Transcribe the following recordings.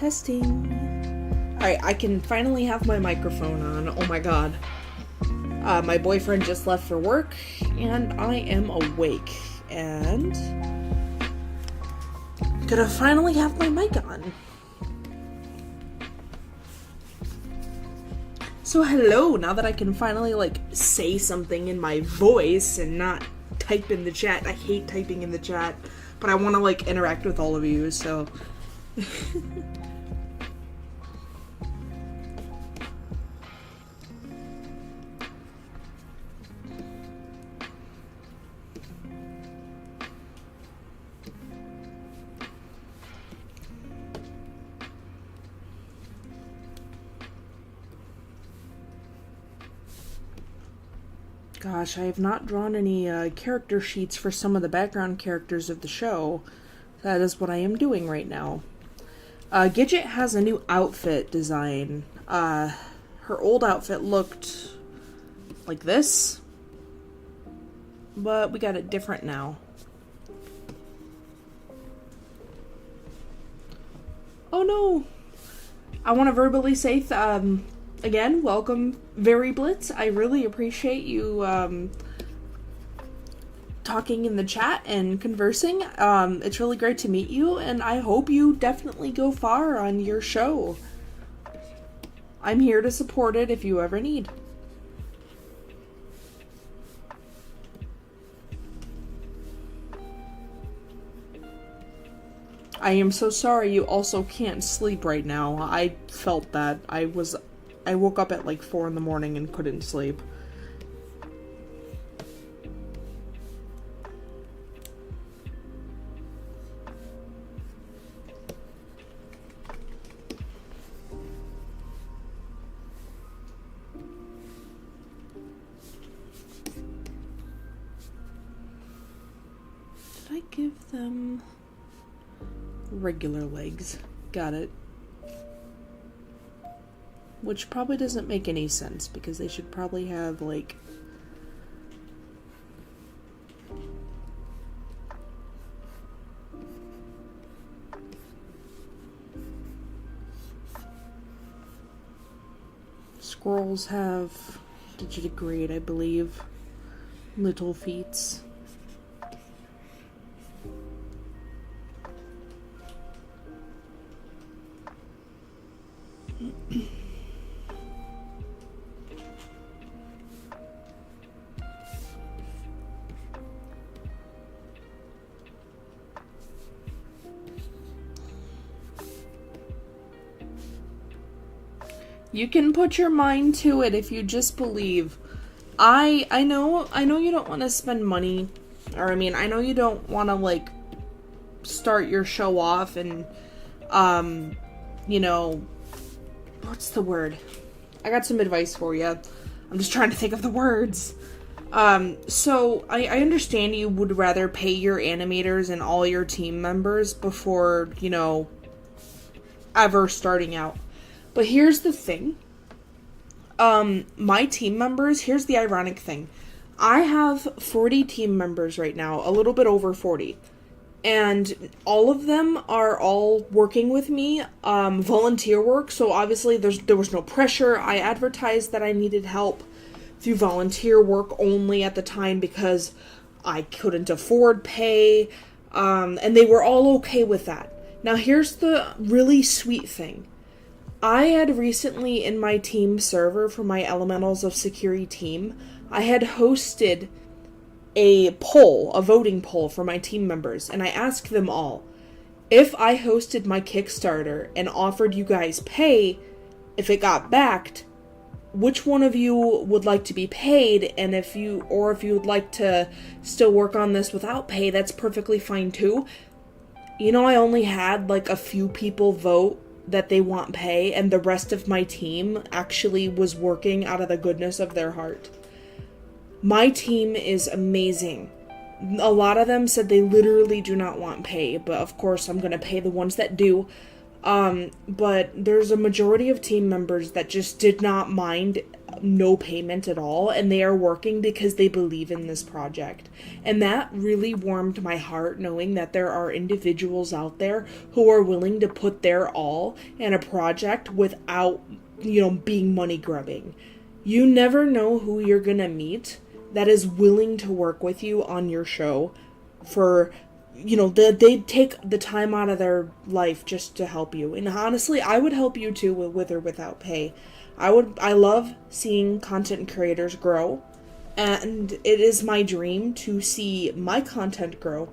Testing. Alright, I can finally have my microphone on. Oh my god. My boyfriend just left for work, and I am awake. And gonna finally have my mic on. So hello, now that I can finally, say something in my voice and not type in the chat. I hate typing in the chat, but I want to, interact with all of you, so... Gosh, I have not drawn any character sheets for some of the background characters of the show. That is what I am doing right now. Gidget has a new outfit design. Her old outfit looked like this, but we got it different now. Oh no! I want to verbally say again, welcome, Very Blitz. I really appreciate you talking in the chat and conversing. It's really great to meet you, and I hope you definitely go far on your show. I'm here to support it if you ever need. I am so sorry you also can't sleep right now. I felt that. I woke up at 4 in the morning and couldn't sleep. Did I give them regular legs? Got it. Which probably doesn't make any sense, because they should probably have, squirrels have digitigrade, I believe. Little feets. You can put your mind to it if you just believe. I know you don't want to spend money, or I know you don't want to start your show off and what's the word? I got some advice for you. I'm just trying to think of the words. So I understand you would rather pay your animators and all your team members before, ever starting out. But here's the thing. My team members, here's the ironic thing. I have 40 team members right now, a little bit over 40. And all of them are all working with me, volunteer work. So obviously there was no pressure. I advertised that I needed help through volunteer work only at the time because I couldn't afford pay. And they were all okay with that. Now here's the really sweet thing. I had recently in my team server for my Elementals of Security team, I had hosted a voting poll for my team members, and I asked them all, if I hosted my Kickstarter and offered you guys pay, if it got backed, which one of you would like to be paid, and if you would like to still work on this without pay, that's perfectly fine too. I only had a few people vote that they want pay, and the rest of my team actually was working out of the goodness of their heart. My team is amazing. A lot of them said they literally do not want pay, but of course I'm going to pay the ones that do. But there's a majority of team members that just did not mind no payment at all, and they are working because they believe in this project. And that really warmed my heart, knowing that there are individuals out there who are willing to put their all in a project without, being money grubbing. You never know who you're gonna meet that is willing to work with you on your show for, they take the time out of their life just to help you. And honestly, I would help you too, with or without pay. I love seeing content creators grow, and it is my dream to see my content grow.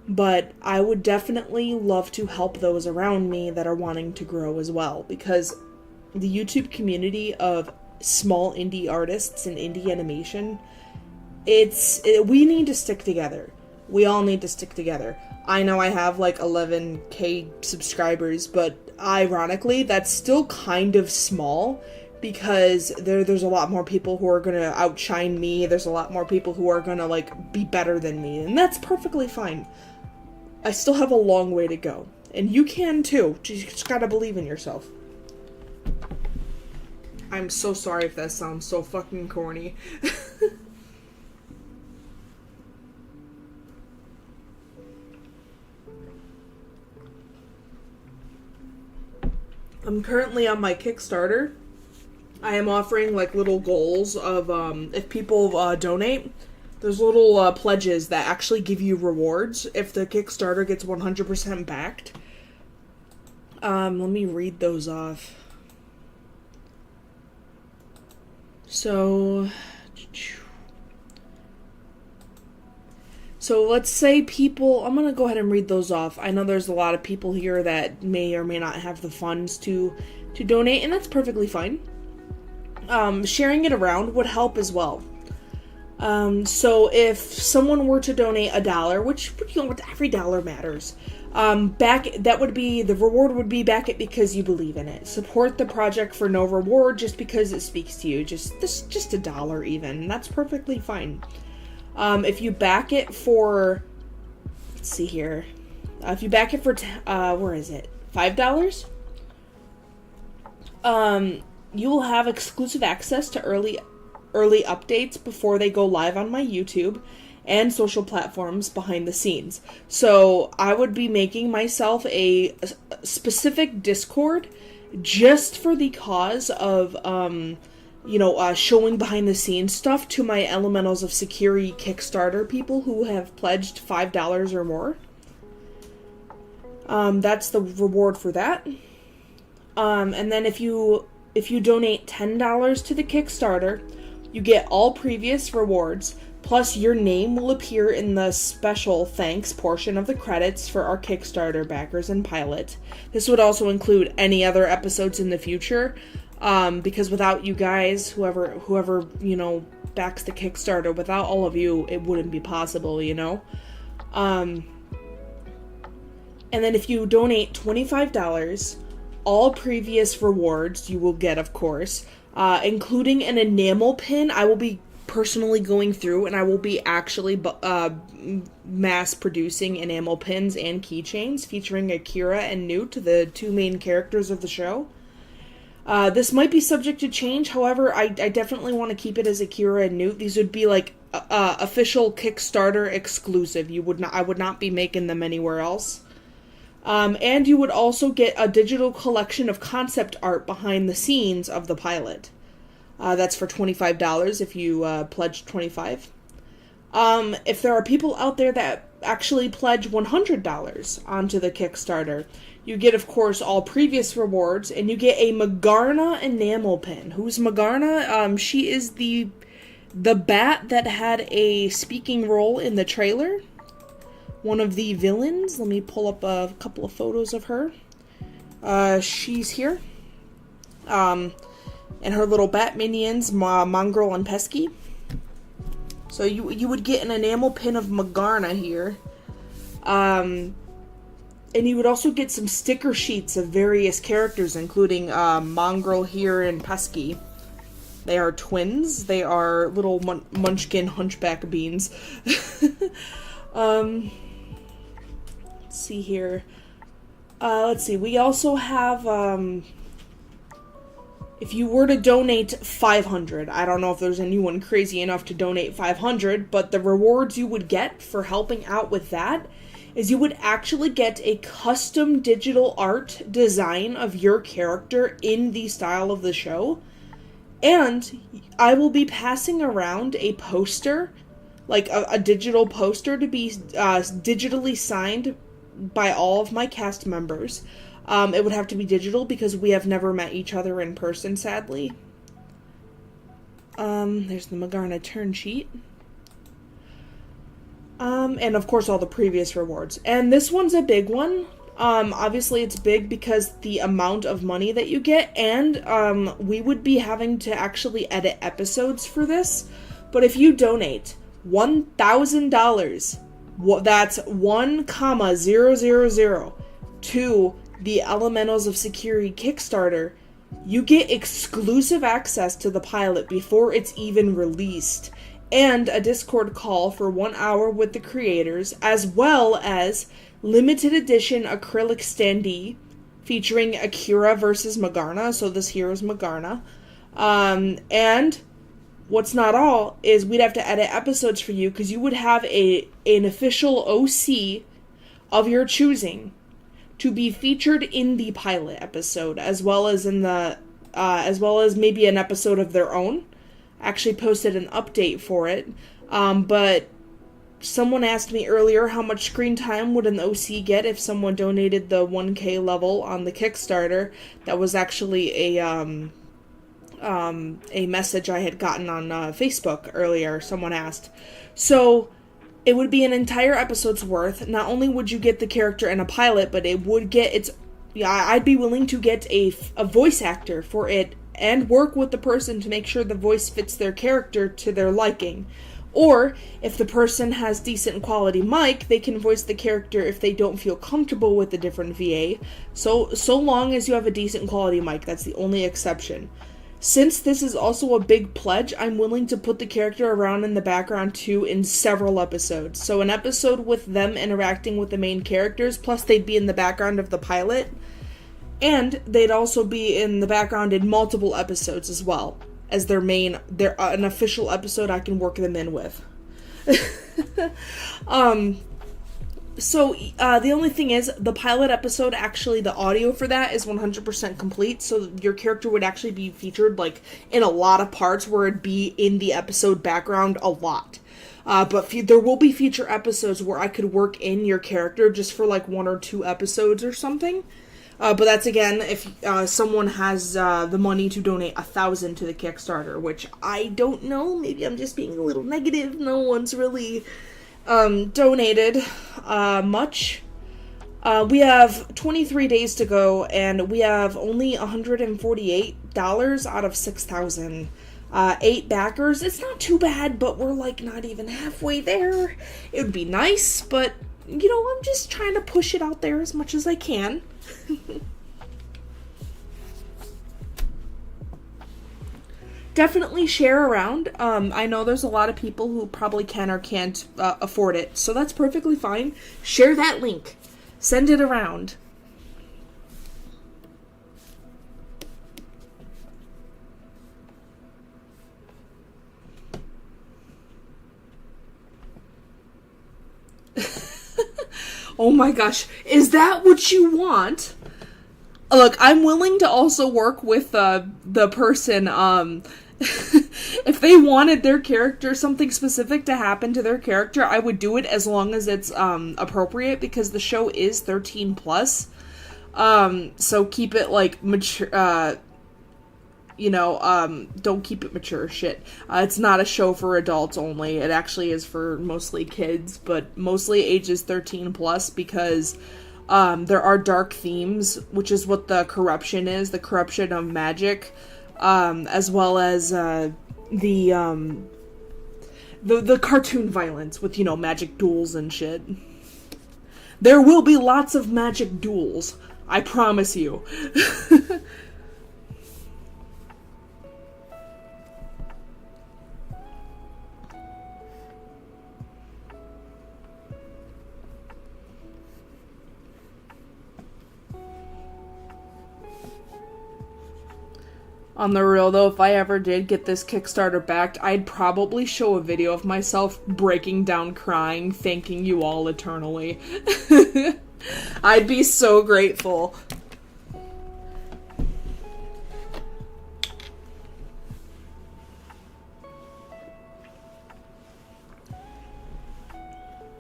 But I would definitely love to help those around me that are wanting to grow as well, because the YouTube community of small indie artists and indie animation, we need to stick together. We all need to stick together. I know I have like 11k subscribers, but ironically, that's still kind of small, because there's a lot more people who are gonna outshine me. There's a lot more people who are gonna like be better than me, and that's perfectly fine. I still have a long way to go, and you can too. You just gotta believe in yourself. I'm so sorry if that sounds so fucking corny. I'm currently on my Kickstarter. I am offering like little goals of if people donate, there's little pledges that actually give you rewards if the Kickstarter gets 100% backed. Let me read those off. So let's say people, I'm going to go ahead and read those off. I know there's a lot of people here that may or may not have the funds to donate, and that's perfectly fine. Sharing it around would help as well. So if someone were to donate $1, which, every dollar matters, the reward would be back it because you believe in it. Support the project for no reward, just because it speaks to you. Just $1 even. That's perfectly fine. If you back it for, let's see here. If you back it for, where is it? $5? You will have exclusive access to early updates before they go live on my YouTube and social platforms behind the scenes. So I would be making myself a specific Discord just for the cause of, showing behind the scenes stuff to my Elementals of Security Kickstarter people who have pledged $5 or more. That's the reward for that. And then if you donate $10 to the Kickstarter, you get all previous rewards, plus your name will appear in the special thanks portion of the credits for our Kickstarter backers and pilot. This would also include any other episodes in the future, because without you guys, whoever backs the Kickstarter, without all of you, it wouldn't be possible, And then if you donate $25, all previous rewards you will get, of course, including an enamel pin. I will be personally going through, and I will be actually mass producing enamel pins and keychains featuring Akira and Newt, the two main characters of the show. This might be subject to change. However, I definitely want to keep it as Akira and Newt. These would be like official Kickstarter exclusive. I would not be making them anywhere else. And you would also get a digital collection of concept art behind the scenes of the pilot. That's for $25 if you pledge $25. If there are people out there that actually pledge $100 onto the Kickstarter, you get, of course, all previous rewards, and you get a Magarna enamel pin. Who's Magarna? She is the bat that had a speaking role in the trailer. One of the villains. Let me pull up a couple of photos of her. She's here. And her little bat minions, Mongrel and Pesky. So you would get an enamel pin of Magarna here. And you would also get some sticker sheets of various characters, including Mongrel here and Pesky. They are twins. They are little munchkin hunchback beans. Let's see here. Let's see. We also have If you were to donate 500, I don't know if there's anyone crazy enough to donate 500, but the rewards you would get for helping out with that is you would actually get a custom digital art design of your character in the style of the show. And I will be passing around a poster, like a digital poster to be digitally signed by all of my cast members. It would have to be digital because we have never met each other in person, sadly. There's the Magarna turn sheet. And of course all the previous rewards. And this one's a big one. Obviously it's big because the amount of money that you get, and we would be having to actually edit episodes for this. But if you donate $1,000, that's 1,000 to the Elementals of Security Kickstarter, you get exclusive access to the pilot before it's even released, and a Discord call for 1 hour with the creators, as well as limited edition acrylic standee featuring Akira versus Magarna, so this here is Magarna. And what's not all is we'd have to edit episodes for you because you would have an official OC of your choosing to be featured in the pilot episode, as well as in the, as well as maybe an episode of their own. Actually posted an update for it, but someone asked me earlier how much screen time would an OC get if someone donated the 1K level on the Kickstarter. That was actually a message I had gotten on Facebook earlier. Someone asked. So it would be an entire episode's worth. Not only would you get the character in a pilot, but it would get its... Yeah, I'd be willing to get a voice actor for it and work with the person to make sure the voice fits their character to their liking. Or, if the person has decent quality mic, they can voice the character if they don't feel comfortable with a different VA. So long as you have a decent quality mic, that's the only exception. Since this is also a big pledge, I'm willing to put the character around in the background too in several episodes. So an episode with them interacting with the main characters, plus they'd be in the background of the pilot, and they'd also be in the background in multiple episodes as well as their an official episode I can work them in with. So, the only thing is, the pilot episode, actually, the audio for that is 100% complete, so your character would actually be featured, like, in a lot of parts where it'd be in the episode background a lot. But there will be future episodes where I could work in your character just for, like, 1 or 2 episodes or something. But that's, again, if someone has the money to donate 1,000 to the Kickstarter, which I don't know. Maybe I'm just being a little negative. No one's really donated much. We have 23 days to go, and we have only $148 out of 6,000. 8 backers. It's not too bad, but we're, like, not even halfway there. It would be nice, but, you know, I'm just trying to push it out there as much as I can. Definitely share around. I know there's a lot of people who probably can or can't afford it, so that's perfectly fine. Share that link. Send it around. Oh my gosh, is that what you want? Look, I'm willing to also work with the person, if they wanted their character, something specific to happen to their character, I would do it as long as it's appropriate, because the show is 13 plus. So keep it, like, mature, don't keep it mature shit. It's not a show for adults only. It actually is for mostly kids, but mostly ages 13 plus, because there are dark themes, which is what the corruption is, the corruption of magic, as well as the cartoon violence with, magic duels and shit. There will be lots of magic duels, I promise you. On the real, though, if I ever did get this Kickstarter backed, I'd probably show a video of myself breaking down crying, thanking you all eternally. I'd be so grateful.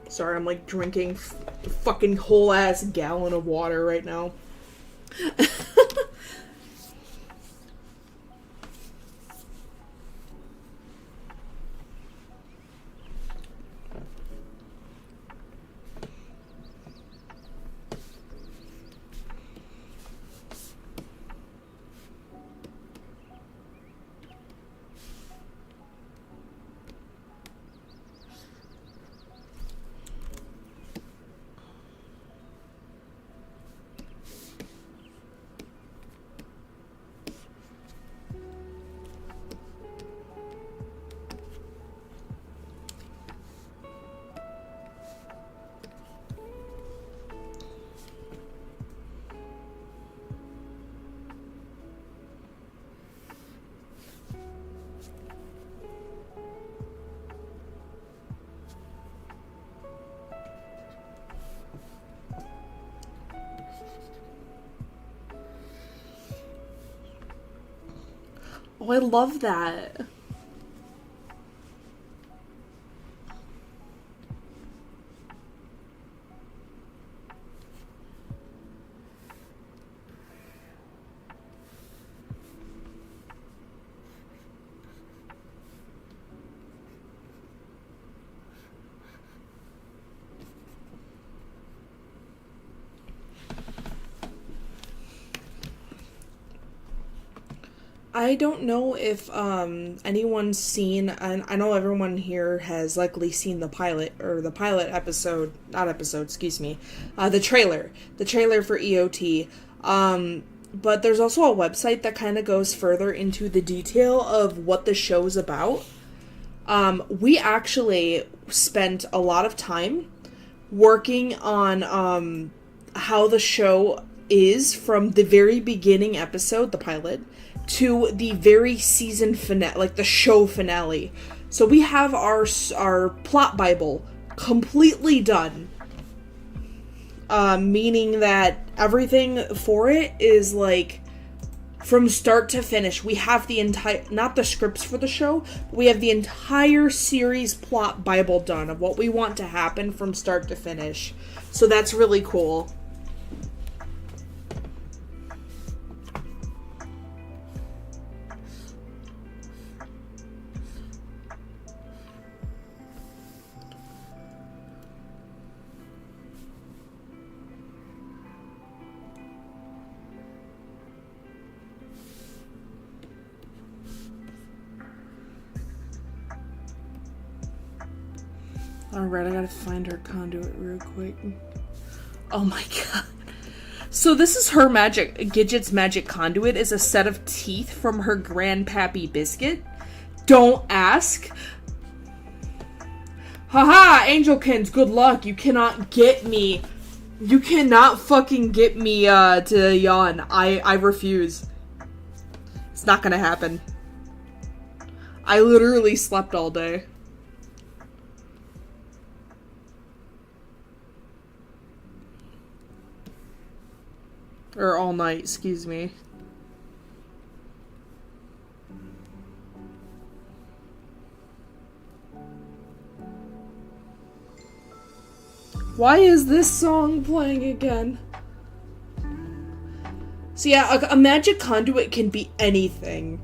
Sorry, I'm like drinking a fucking whole ass gallon of water right now. Oh, I love that. I don't know if anyone's seen, and I know everyone here has likely seen the pilot, or the pilot episode, not episode, excuse me, the trailer for EOT. But there's also a website that kind of goes further into the detail of what the show's about. We actually spent a lot of time working on how the show is from the very beginning episode, the pilot, to the very season finale, like the show finale. So we have our plot Bible completely done. Meaning that everything for it is like from start to finish. We have the entire, not the scripts for the show, but we have the entire series plot Bible done of what we want to happen from start to finish. So that's really cool. Alright, I gotta find her conduit real quick. Oh my god. So this is her Gidget's magic conduit is a set of teeth from her grandpappy Biscuit. Don't ask. Haha, Angelkins, good luck. You cannot get me. You cannot fucking get me to yawn. I refuse. It's not gonna happen. I literally slept all day. Or all night, excuse me. Why is this song playing again? So yeah, a magic conduit can be anything.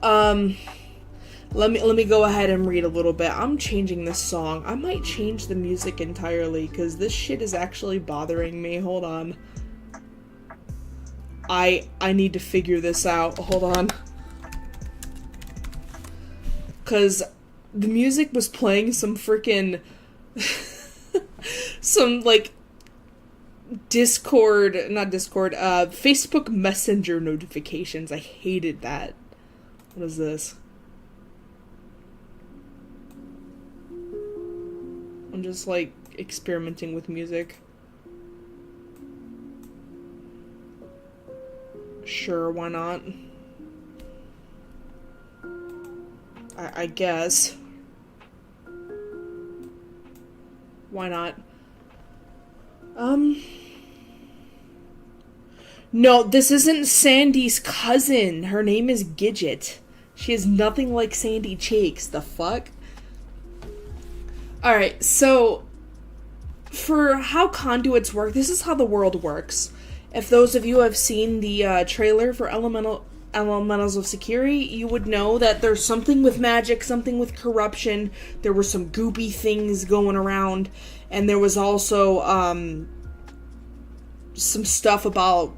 Let me go ahead and read a little bit. I'm changing this song. I might change the music entirely, because this shit is actually bothering me. Hold on. I need to figure this out. Hold on. Because the music was playing some freaking... some, like, Facebook Messenger notifications. I hated that. What is this? I'm just, like, experimenting with music. Sure, why not? I guess. Why not? No, this isn't Sandy's cousin. Her name is Gidget. She is nothing like Sandy Cheeks. The fuck? Alright, so for how conduits work, this is how the world works. If those of you have seen the trailer for Elementals of Sekiri, you would know that there's something with magic, something with corruption. There were some goopy things going around, and there was also some stuff about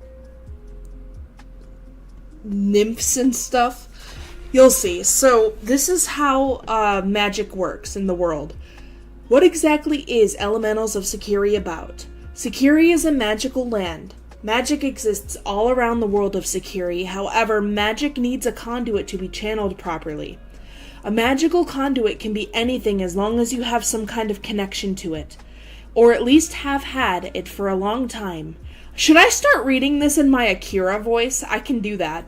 nymphs and stuff. You'll see. So this is how magic works in the world. What exactly is Elementals of Sekiri about? Sekiri is a magical land. Magic exists all around the world of Sekiri, however, magic needs a conduit to be channeled properly. A magical conduit can be anything as long as you have some kind of connection to it, or at least have had it for a long time. Should I start reading this in my Akira voice? I can do that.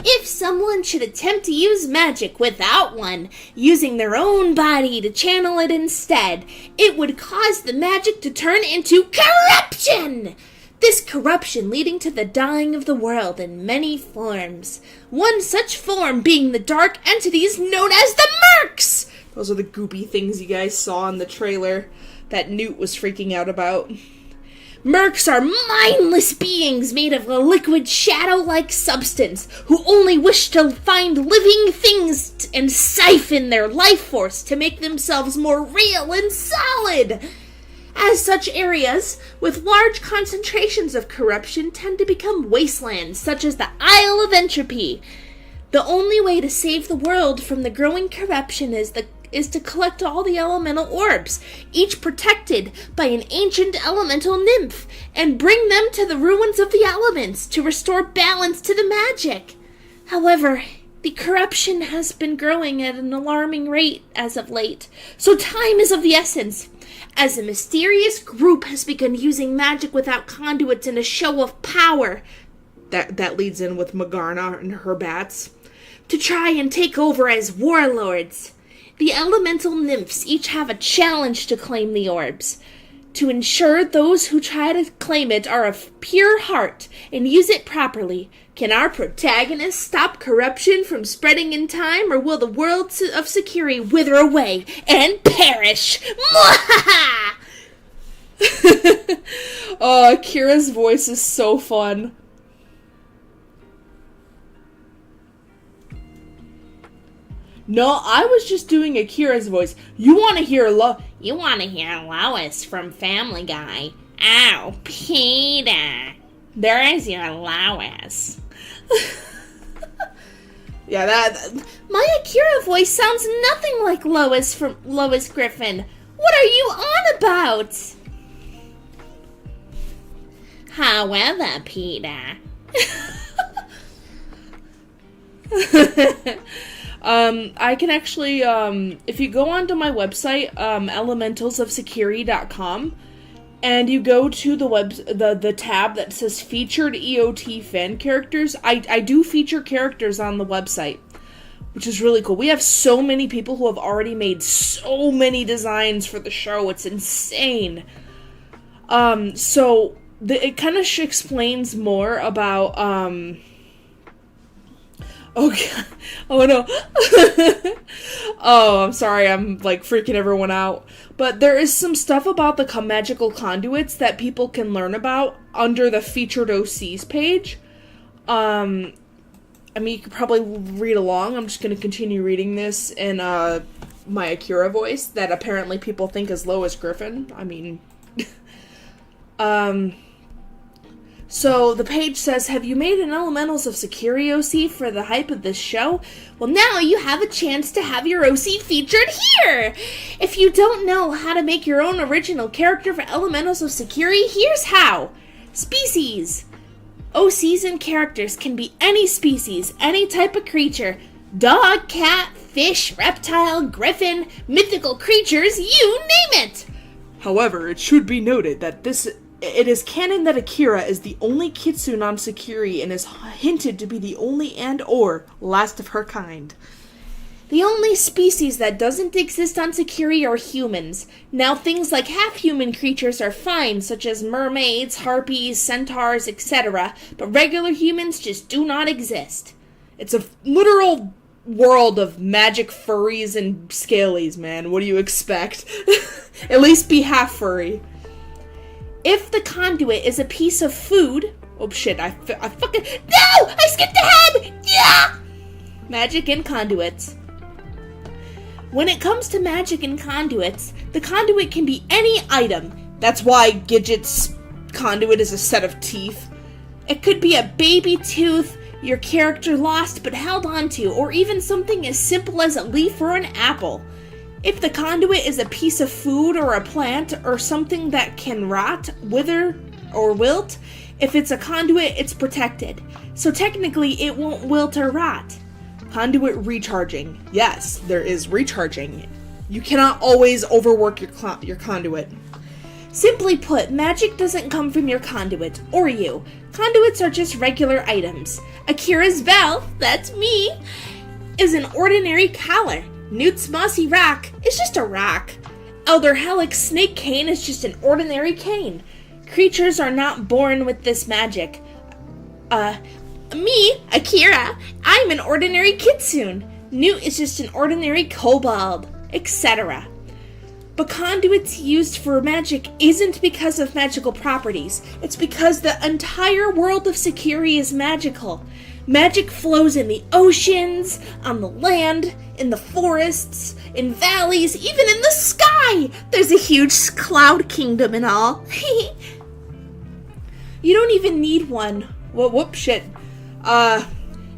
If someone should attempt to use magic without one, using their own body to channel it instead, it would cause the magic to turn into corruption! This corruption leading to the dying of the world in many forms. One such form being the dark entities known as the Mercs! Those are the goopy things you guys saw in the trailer that Newt was freaking out about. Mercs are mindless beings made of a liquid shadow-like substance who only wish to find living things and siphon their life force to make themselves more real and solid. As such, areas with large concentrations of corruption tend to become wastelands, such as the Isle of Entropy. The only way to save the world from the growing corruption is to collect all the elemental orbs, each protected by an ancient elemental nymph, and bring them to the ruins of the elements to restore balance to the magic. However, the corruption has been growing at an alarming rate as of late, so time is of the essence. As a mysterious group has begun using magic without conduits in a show of power, That leads in with Magarna and her bats, to try and take over as warlords. The elemental nymphs each have a challenge to claim the orbs. To ensure those who try to claim it are of pure heart and use it properly, can our protagonist stop corruption from spreading in time, or will the world of Sekiri wither away and perish? Mwahaha! Oh, Kira's voice is so fun. No, I was just doing Akira's voice. You want to hear Lois from Family Guy. Oh, Peter. There is your Lois. Yeah, that... My Akira voice sounds nothing like Lois from Lois Griffin. What are you on about? However, Peter... I can actually, if you go onto my website, elementalsofsekiri.com, and you go to the tab that says Featured EOT Fan Characters, I do feature characters on the website, which is really cool. We have so many people who have already made so many designs for the show, it's insane. So, it kind of explains more about, oh, God. Oh, no. Oh, I'm sorry. I'm, like, freaking everyone out. But there is some stuff about the magical conduits that people can learn about under the Featured OCs page. I mean, you could probably read along. I'm just going to continue reading this in my Akira voice that apparently people think is Lois Griffin. I mean... So, the page says, have you made an Elementals of Sekiri OC for the hype of this show? Well, now you have a chance to have your OC featured here! If you don't know how to make your own original character for Elementals of Sekiri, here's how! Species! OCs and characters can be any species, any type of creature. Dog, cat, fish, reptile, griffin, mythical creatures, you name it! However, it should be noted that this It is canon that Akira is the only kitsune on Sakiri and is hinted to be the only and or last of her kind. The only species that doesn't exist on Sakiri are humans. Now things like half-human creatures are fine, such as mermaids, harpies, centaurs, etc., but regular humans just do not exist. It's a literal world of magic furries and scalies, man. What do you expect? At least be half furry. If the conduit is a piece of food... Oh shit, I fucking... No! I skipped ahead! Yeah! Magic and conduits. When it comes to magic and conduits, the conduit can be any item. That's why Gidget's conduit is a set of teeth. It could be a baby tooth your character lost but held onto, or even something as simple as a leaf or an apple. If the conduit is a piece of food or a plant or something that can rot, wither, or wilt, if it's a conduit, it's protected. So technically, it won't wilt or rot. Conduit recharging. Yes, there is recharging. You cannot always overwork your conduit. Simply put, magic doesn't come from your conduit, or you. Conduits are just regular items. Akira's bell, that's me, is an ordinary collar. Newt's mossy rock is just a rock. Elder Helic's snake cane is just an ordinary cane. Creatures are not born with this magic. Me, Akira, I'm an ordinary kitsune. Newt is just an ordinary kobold, etc. But conduits used for magic isn't because of magical properties. It's because the entire world of Sakiri is magical. Magic flows in the oceans, on the land, in the forests, in valleys, even in the sky. There's a huge cloud kingdom and all. You don't even need one. Whoop, shit.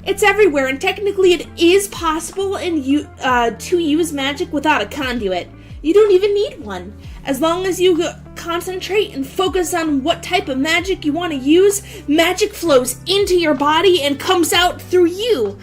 It's everywhere, and technically it is possible to use magic without a conduit. You don't even need one. As long as you concentrate and focus on what type of magic you want to use, magic flows into your body and comes out through you.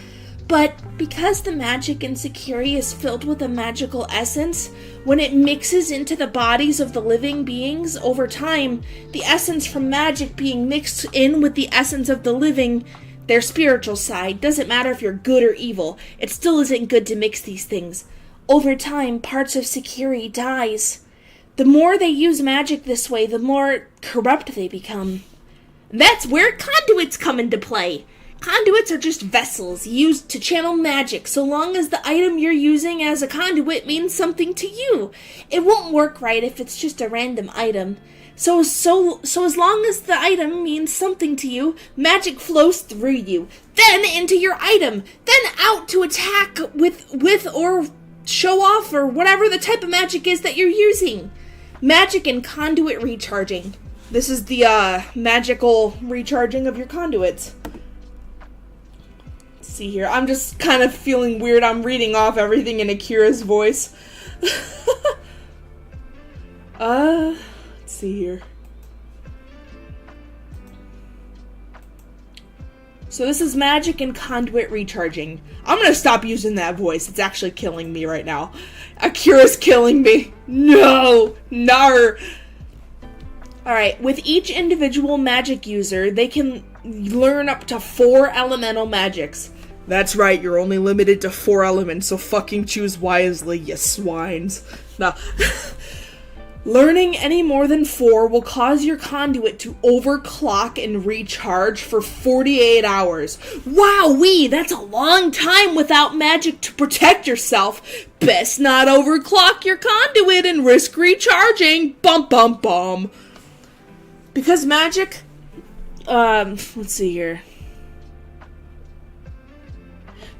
But because the magic in Sakiri is filled with a magical essence, when it mixes into the bodies of the living beings over time, the essence from magic being mixed in with the essence of the living, their spiritual side, doesn't matter if you're good or evil, it still isn't good to mix these things. Over time, parts of Sakiri dies. The more they use magic this way, the more corrupt they become. That's where conduits come into play. Conduits are just vessels used to channel magic, so long as the item you're using as a conduit means something to you. It won't work right if it's just a random item. So as long as the item means something to you, magic flows through you, then into your item, then out to attack with or show off or whatever the type of magic is that you're using. Magic and conduit recharging. This is the magical recharging of your conduits. Let's see here. I'm just kind of feeling weird. I'm reading off everything in Akira's voice. Let's see here. So this is magic and conduit recharging. I'm gonna stop using that voice. It's actually killing me right now. Akira's killing me. No! Nar! Alright, with each individual magic user, they can learn up to 4 elemental magics. That's right, you're only limited to 4 elements, so fucking choose wisely, you swines. No. Learning any more than 4 will cause your conduit to overclock and recharge for 48 hours. Wowee, that's a long time without magic to protect yourself. Best not overclock your conduit and risk recharging. Bum bum bum. Because magic, let's see here.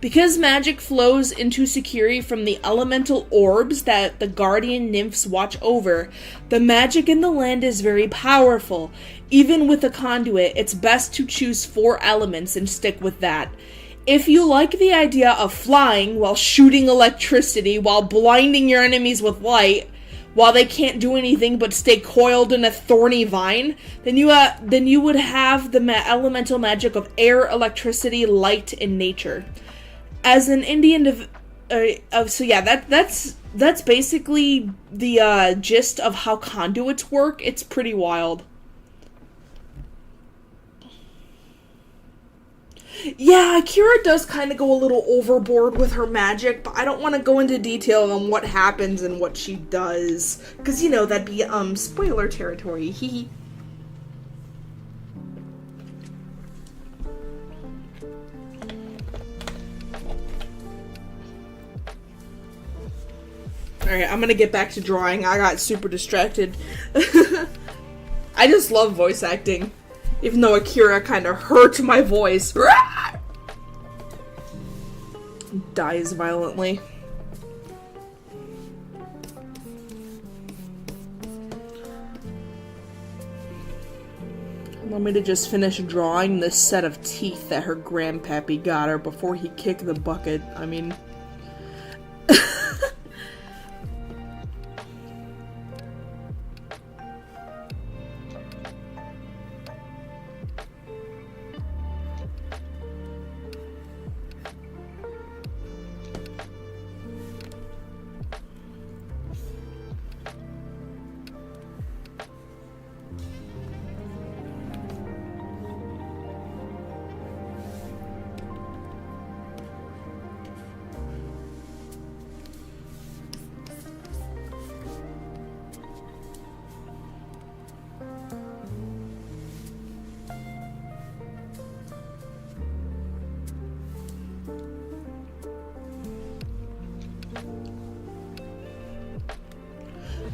Because magic flows into Sakiri from the elemental orbs that the guardian nymphs watch over, the magic in the land is very powerful. Even with a conduit, it's best to choose 4 elements and stick with that. If you like the idea of flying while shooting electricity, while blinding your enemies with light, while they can't do anything but stay coiled in a thorny vine, then you would have the elemental magic of air, electricity, light, and nature. As an Indian, that's basically the gist of how conduits work. It's pretty wild. Yeah, Kira does kind of go a little overboard with her magic, but I don't want to go into detail on what happens and what she does. Because, you know, that'd be, spoiler territory. Hee. Alright, I'm gonna get back to drawing. I got super distracted. I just love voice acting. Even though Akira kind of hurt my voice. Dies violently. Want me to just finish drawing this set of teeth that her grandpappy got her before he kicked the bucket. I mean...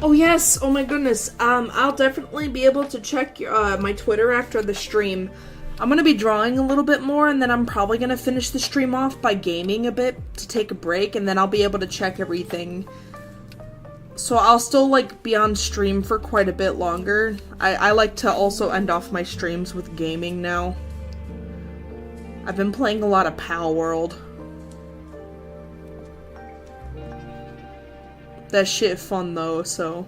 Oh yes, oh my goodness. I'll definitely be able to check my Twitter after the stream. I'm gonna be drawing a little bit more, and then I'm probably gonna finish the stream off by gaming a bit to take a break, and then I'll be able to check everything. So I'll still, like, be on stream for quite a bit longer. I like to also end off my streams with gaming now. I've been playing a lot of Palworld. That shit fun though, so...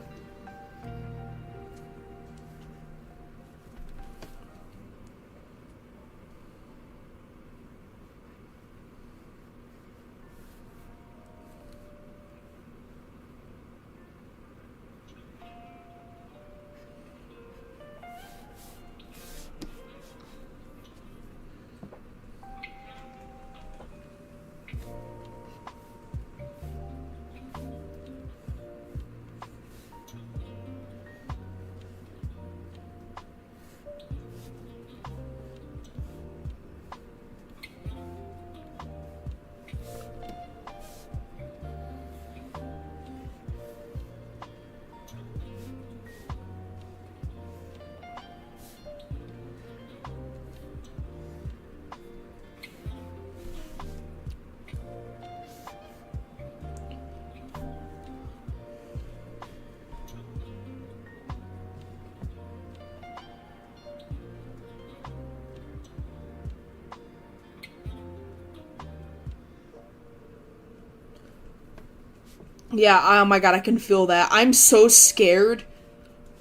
Yeah, oh my god, I can feel that. I'm so scared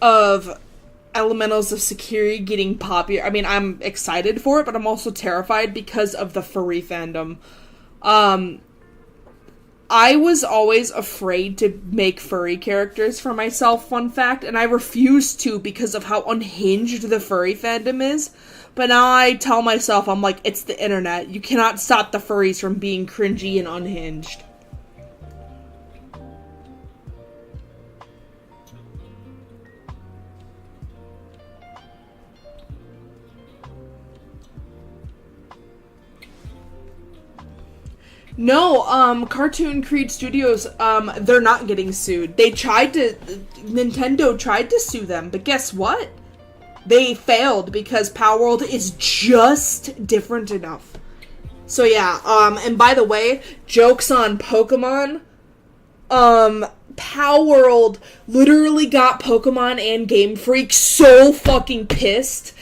of Elementals of Sekiri getting popular. I mean, I'm excited for it, but I'm also terrified because of the furry fandom. I was always afraid to make furry characters for myself, fun fact, and I refused to because of how unhinged the furry fandom is. But now I tell myself, I'm like, it's the internet. You cannot stop the furries from being cringy and unhinged. No, Cartoon Creed Studios, they're not getting sued. Nintendo tried to sue them, but guess what? They failed because Palworld is just different enough. So yeah, and by the way, jokes on Pokemon, Palworld literally got Pokemon and Game Freak so fucking pissed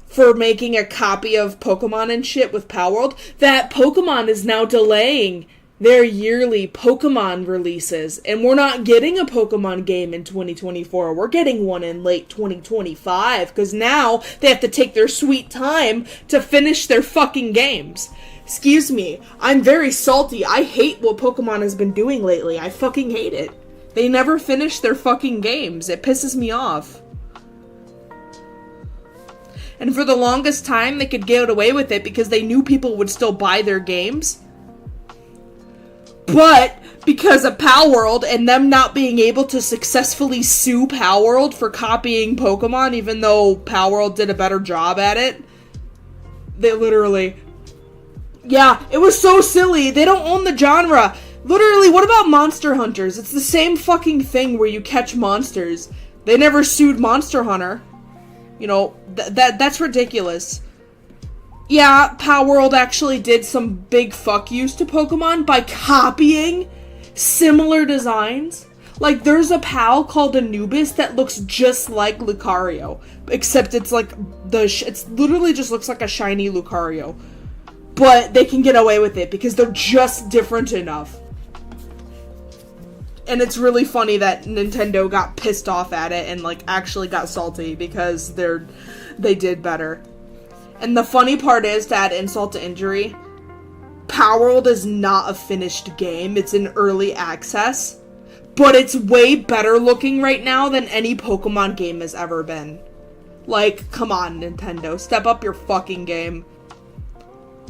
for making a copy of Pokemon and shit with Palworld, that Pokemon is now delaying their yearly Pokemon releases, and we're not getting a Pokemon game in 2024, we're getting one in late 2025, because now they have to take their sweet time to finish their fucking games. Excuse me, I'm very salty. I hate what Pokemon has been doing lately. I fucking hate it. They never finish their fucking games. It pisses me off. And for the longest time, they could get away with it because they knew people would still buy their games. But because of palworld and them not being able to successfully sue palworld for copying Pokemon, even though palworld did a better job at it, they literally... Yeah, it was so silly. They don't own the genre. Literally, what about Monster Hunters? It's the same fucking thing where you catch monsters. They never sued Monster Hunter. You know, that's ridiculous. Yeah, palworld actually did some big fuck yous to Pokemon by copying similar designs. Like, there's a PAL called Anubis that looks just like Lucario. Except it's like, it's literally just looks like a shiny Lucario. But they can get away with it because they're just different enough. And it's really funny that Nintendo got pissed off at it and, like, actually got salty because they did better. And the funny part is, to add insult to injury, palworld is not a finished game. It's in early access. But it's way better looking right now than any Pokemon game has ever been. Like, come on, Nintendo. Step up your fucking game.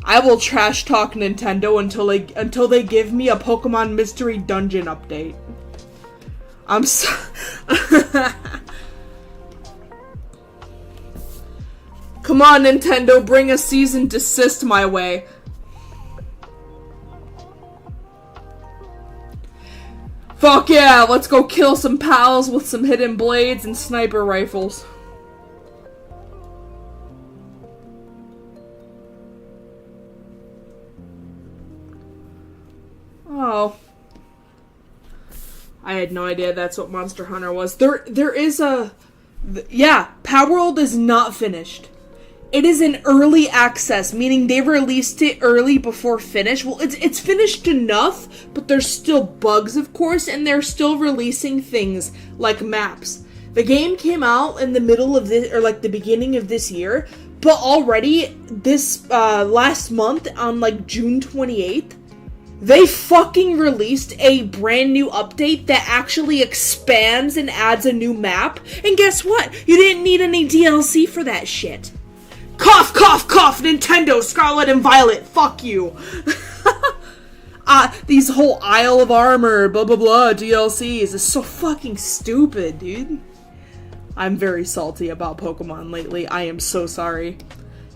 I will trash talk Nintendo until they give me a Pokemon Mystery Dungeon update. I'm so... Come on, Nintendo, bring a cease and desist my way. Fuck yeah, let's go kill some pals with some hidden blades and sniper rifles. Oh. I had no idea that's what Monster Hunter was. There is a... Yeah, palworld is not finished. It is in early access, meaning they released it early before finish. Well, it's finished enough, but there's still bugs, of course, and they're still releasing things like maps. The game came out in the middle of this, or like the beginning of this year, but already this last month, on like June 28th, they fucking released a brand new update that actually expands and adds a new map. And guess what? You didn't need any DLC for that shit. Cough, cough, cough, Nintendo, Scarlet and Violet, fuck you. These whole Isle of Armor, blah, blah, blah, DLCs is so fucking stupid, dude. I'm very salty about Pokemon lately. I am so sorry.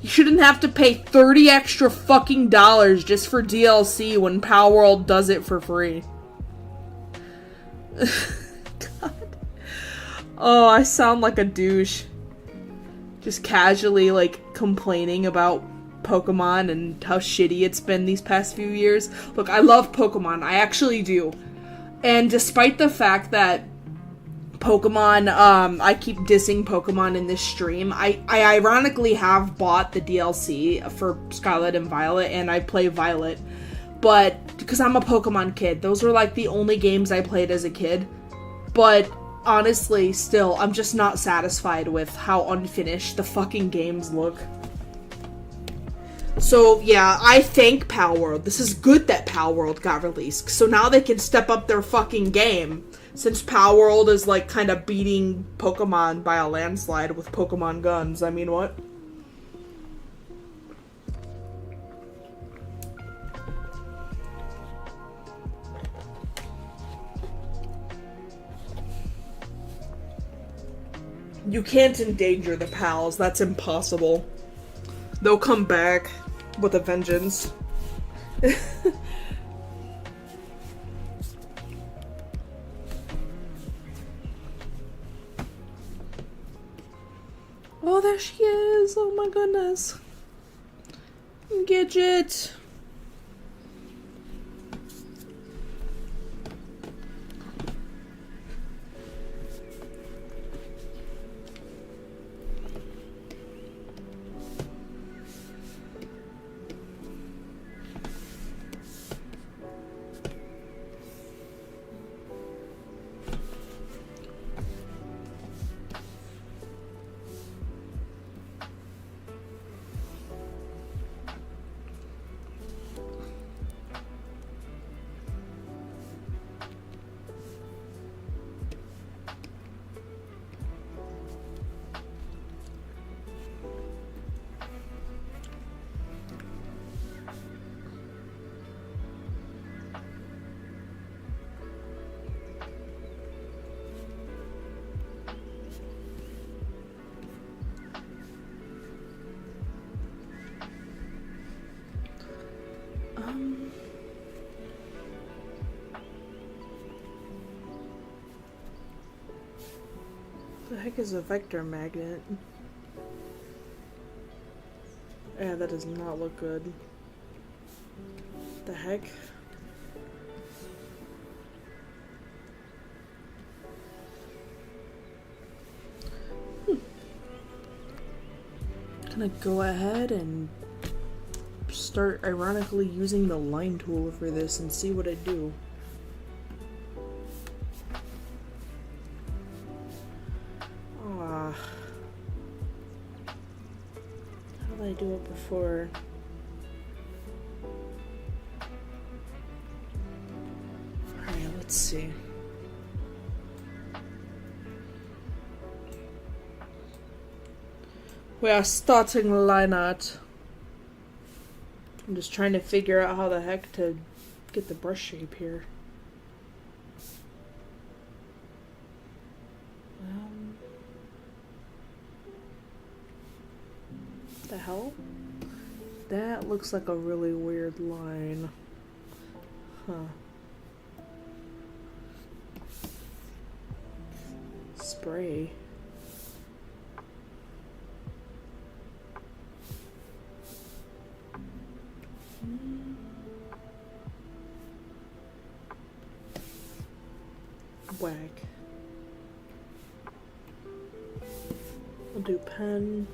You shouldn't have to pay 30 extra fucking dollars just for DLC when palworld does it for free. God. Oh, I sound like a douche. Just casually, like, complaining about Pokemon and how shitty it's been these past few years. Look, I love Pokemon. I actually do. And despite the fact that Pokemon, I keep dissing Pokemon in this stream, I ironically have bought the DLC for Scarlet and Violet, and I play Violet. But, because I'm a Pokemon kid, those were, like, the only games I played as a kid. But honestly, still, I'm just not satisfied with how unfinished the fucking games look. So, yeah, I thank palworld. This is good that palworld got released, so now they can step up their fucking game, since palworld is, like, kind of beating Pokemon by a landslide with Pokemon guns. I mean, what? You can't endanger the pals. That's impossible. They'll come back with a vengeance. Oh, there she is. Oh my goodness. Gidget. heck is a vector magnet? Yeah, that does not look good. The heck? Gonna go ahead and start ironically using the line tool for this and see what I do. Ah. How did I do it before? Alright, let's see. We are starting line art. I'm just trying to figure out how the heck to get the brush shape here. The hell? That looks like a really weird line. Huh. Spray. Whack. We'll do pen.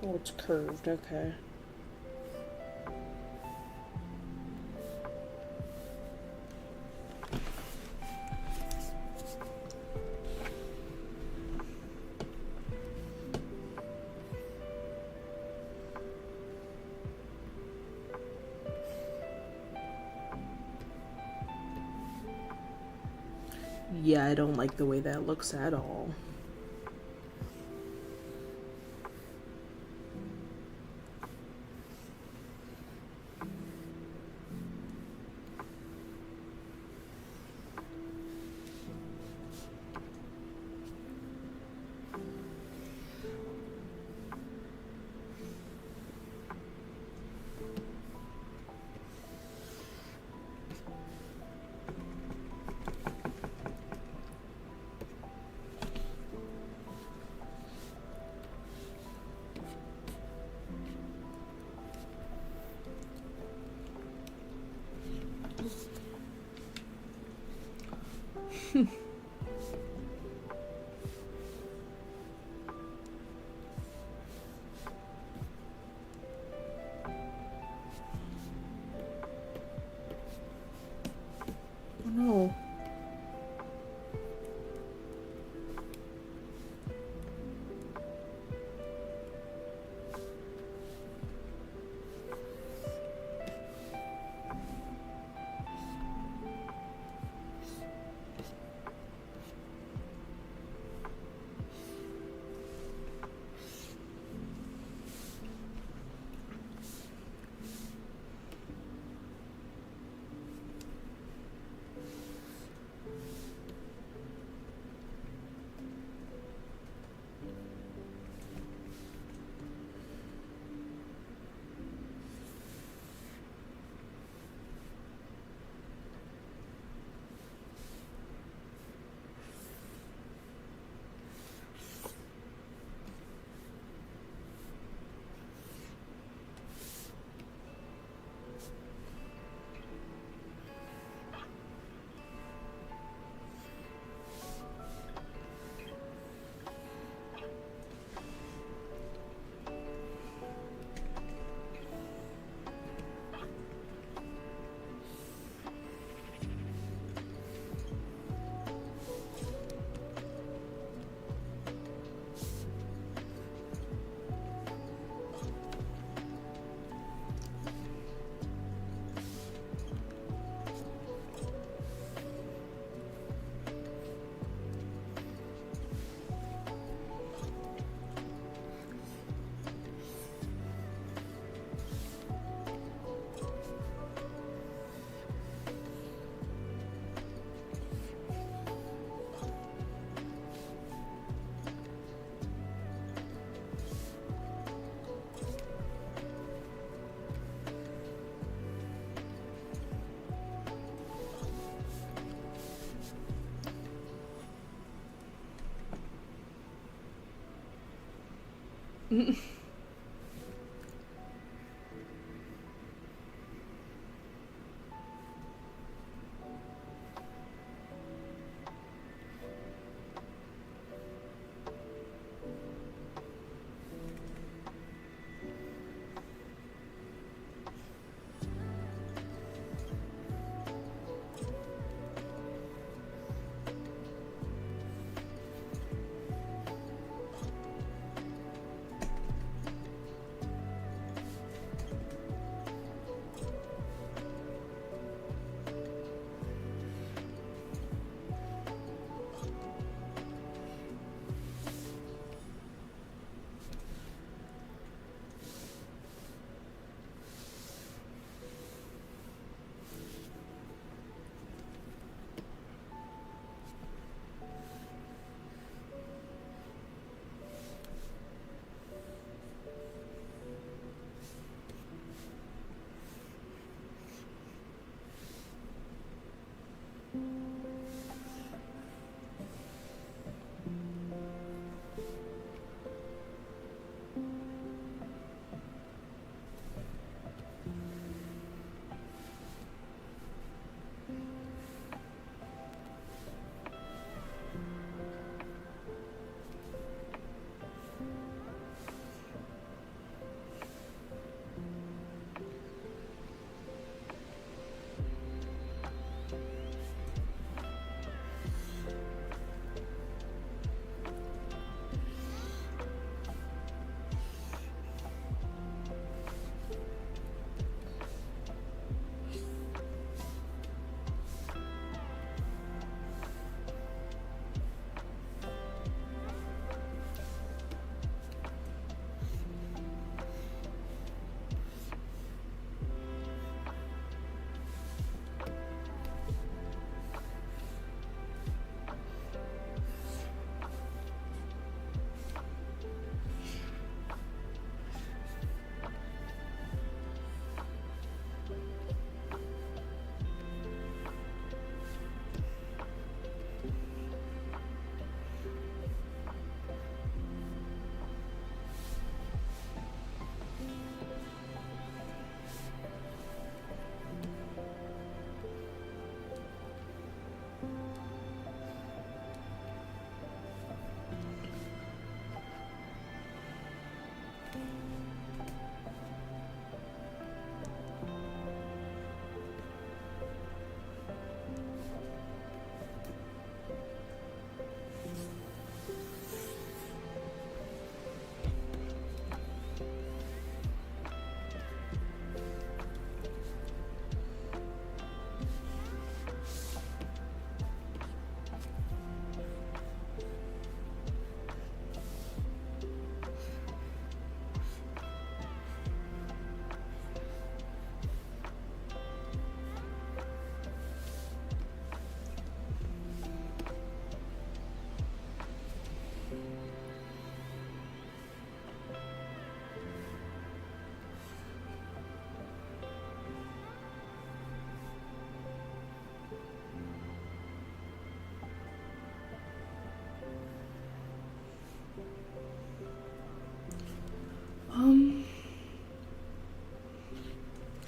Oh, it's curved, okay. Yeah, I don't like the way that looks at all. No.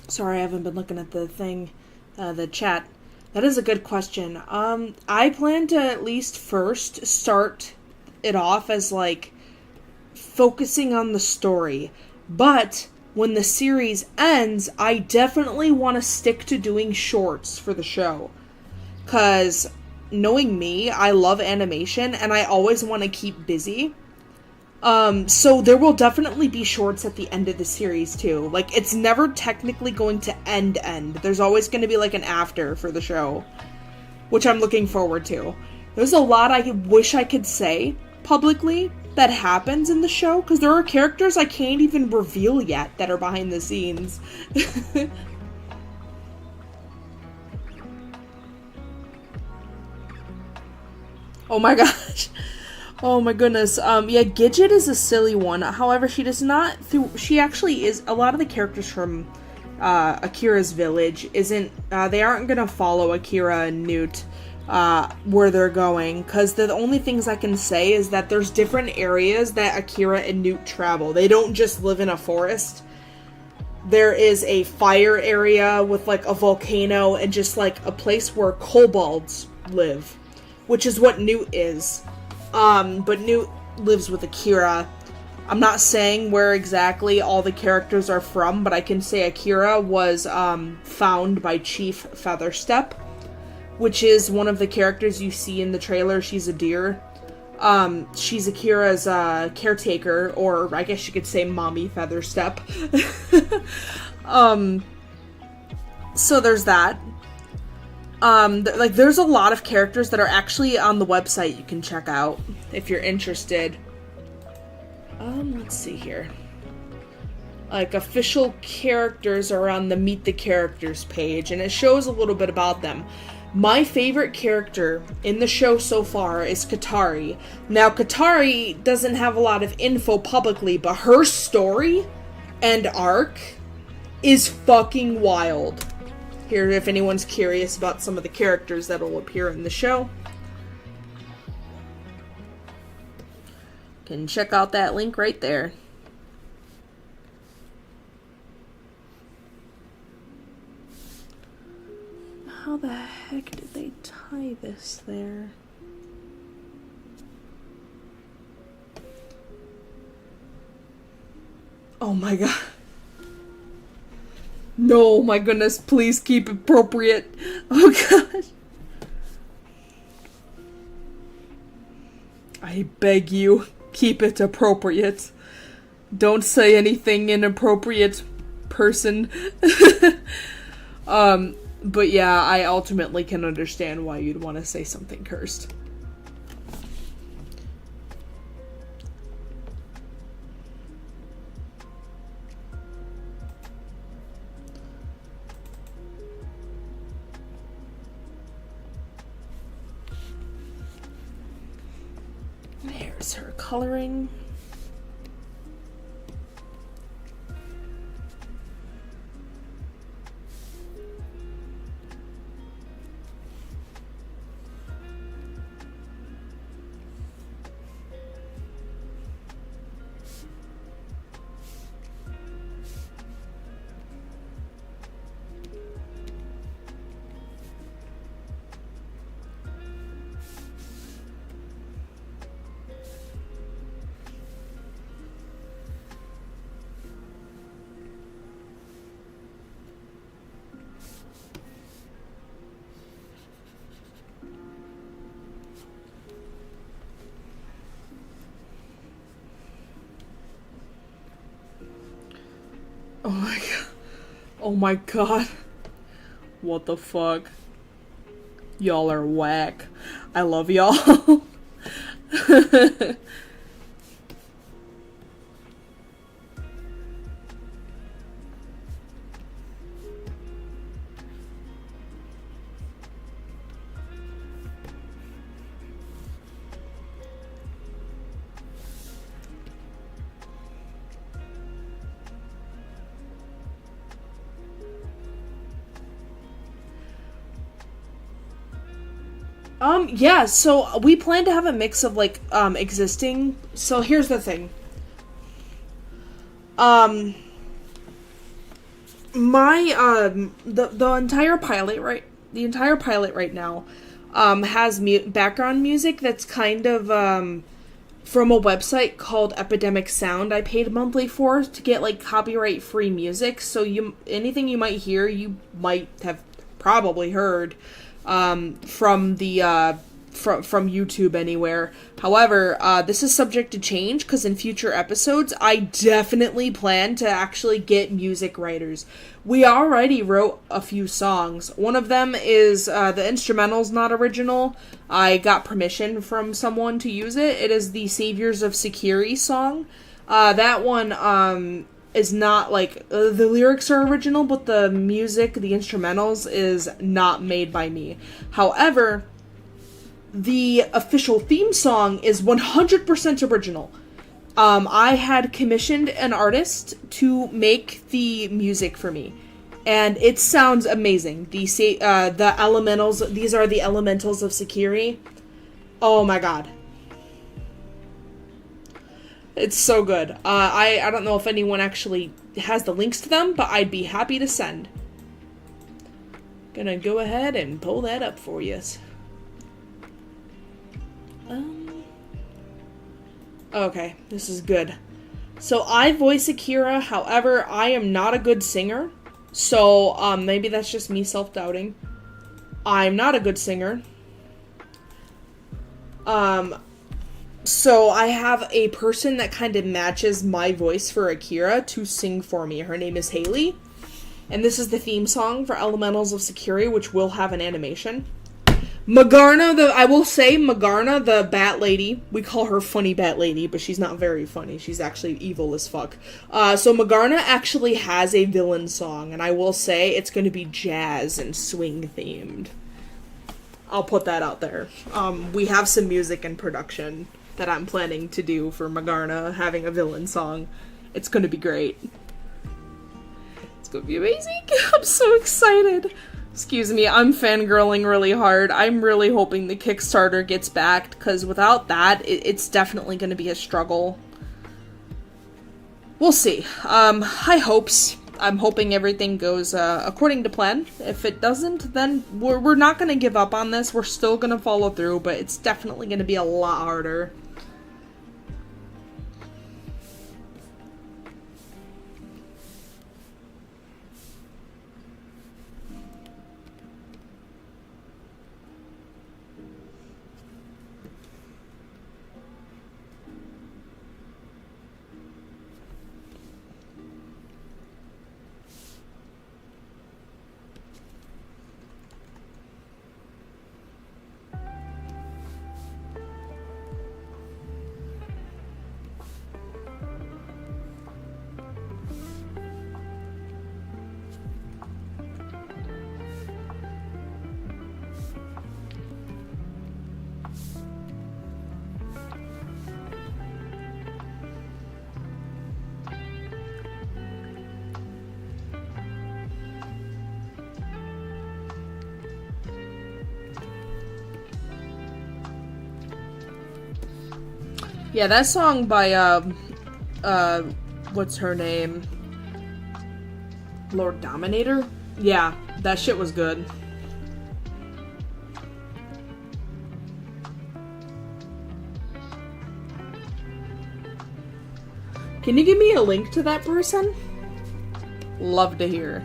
Sorry, I haven't been looking at the thing, the chat. That is a good question. I plan to at least first start it off as, like, focusing on the story. But when the series ends, I definitely want to stick to doing shorts for the show. 'Cause, knowing me, I love animation, and I always want to keep busy. So there will definitely be shorts at the end of the series, too. Like, it's never technically going to end. There's always going to be, like, an after for the show. Which I'm looking forward to. There's a lot I wish I could say publicly that happens in the show, because there are characters I can't even reveal yet that are behind the scenes. Oh my gosh. Oh my goodness. Yeah, Gidget is a silly one. However, she does not, she actually is, a lot of the characters from Akira's village they aren't gonna follow Akira and Newt. where they're going, because the only things I can say is that there's different areas that Akira and Newt travel. They don't just live in a forest. There is a fire area with like a volcano and just like a place where kobolds live, which is what Newt is. But Newt lives with Akira. I'm not saying where exactly all the characters are from, but I can say Akira was found by Chief Featherstep, which is one of the characters you see in the trailer. She's a deer. She's Akira's caretaker, or I guess you could say Mommy Featherstep. So there's that. There's a lot of characters that are actually on the website you can check out if you're interested. Let's see here. Like, official characters are on the Meet the Characters page, and it shows a little bit about them. My favorite character in the show so far is Katari. Now, Katari doesn't have a lot of info publicly, but her story and arc is fucking wild. Here, if anyone's curious about some of the characters that'll appear in the show, can check out that link right there. How the heck did they tie this there? Oh my god. No, my goodness, please keep it appropriate. Oh god. I beg you, keep it appropriate. Don't say anything inappropriate, person. But yeah, I ultimately can understand why you'd want to say something cursed. There's her coloring. Oh my god. Oh my god. What the fuck? Y'all are whack. I love y'all. Yeah, so we plan to have a mix of, like, existing... So here's the thing. The entire pilot right now, has background music that's kind of, from a website called Epidemic Sound I paid monthly for to get, like, copyright-free music, so anything you might hear, you might have probably heard, from YouTube anywhere. However, this is subject to change because in future episodes, I definitely plan to actually get music writers. We already wrote a few songs. One of them is, the instrumental's not original. I got permission from someone to use it. It is the Saviors of Sekiri song. That one, is not, like, the lyrics are original, but the music, the instrumentals, is not made by me. However, the official theme song is 100% original. I had commissioned an artist to make the music for me. And it sounds amazing. The elementals, these are the elementals of Sekiri. Oh my god. It's so good. I don't know if anyone actually has the links to them, but I'd be happy to send. Gonna go ahead and pull that up for you. Okay, this is good. So I voice Akira, however, I am not a good singer. So, maybe that's just me self-doubting. I'm not a good singer. So I have a person that kind of matches my voice for Akira to sing for me. Her name is Haley. And this is the theme song for Elementals of Sekiri, which will have an animation. Magarna, Magarna, the bat lady, we call her Funny Bat Lady, but she's not very funny. She's actually evil as fuck. So Magarna actually has a villain song, and I will say it's going to be jazz and swing themed. I'll put that out there. We have some music in production that I'm planning to do for Magarna having a villain song. It's going to be great. It's going to be amazing. I'm so excited. Excuse me, I'm fangirling really hard. I'm really hoping the Kickstarter gets backed, because without that, it's definitely going to be a struggle. We'll see. High hopes. I'm hoping everything goes according to plan. If it doesn't, then we're not going to give up on this. We're still going to follow through, but it's definitely going to be a lot harder. Yeah, that song by, what's her name? Lord Dominator? Yeah, that shit was good. Can you give me a link to that person? Love to hear.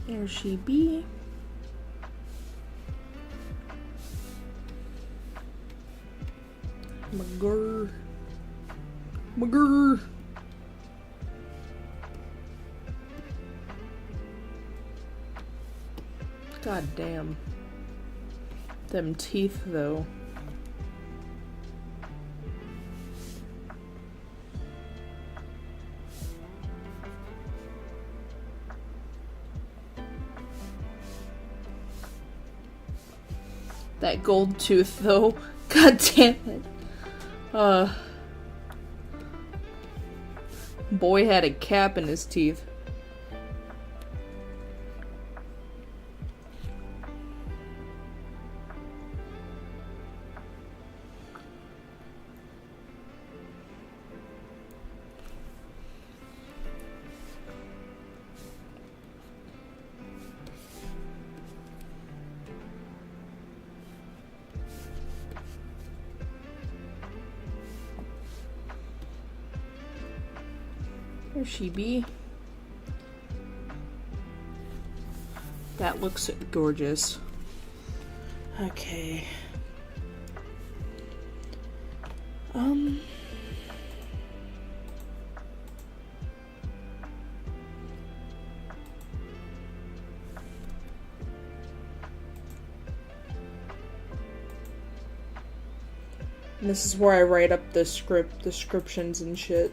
There she be. Magor. Mugger. God damn. Them teeth, though. That gold tooth, though. God damn it. Boy had a cap in his teeth. There she be. That looks gorgeous. Okay. And this is where I write up the descriptions and shit.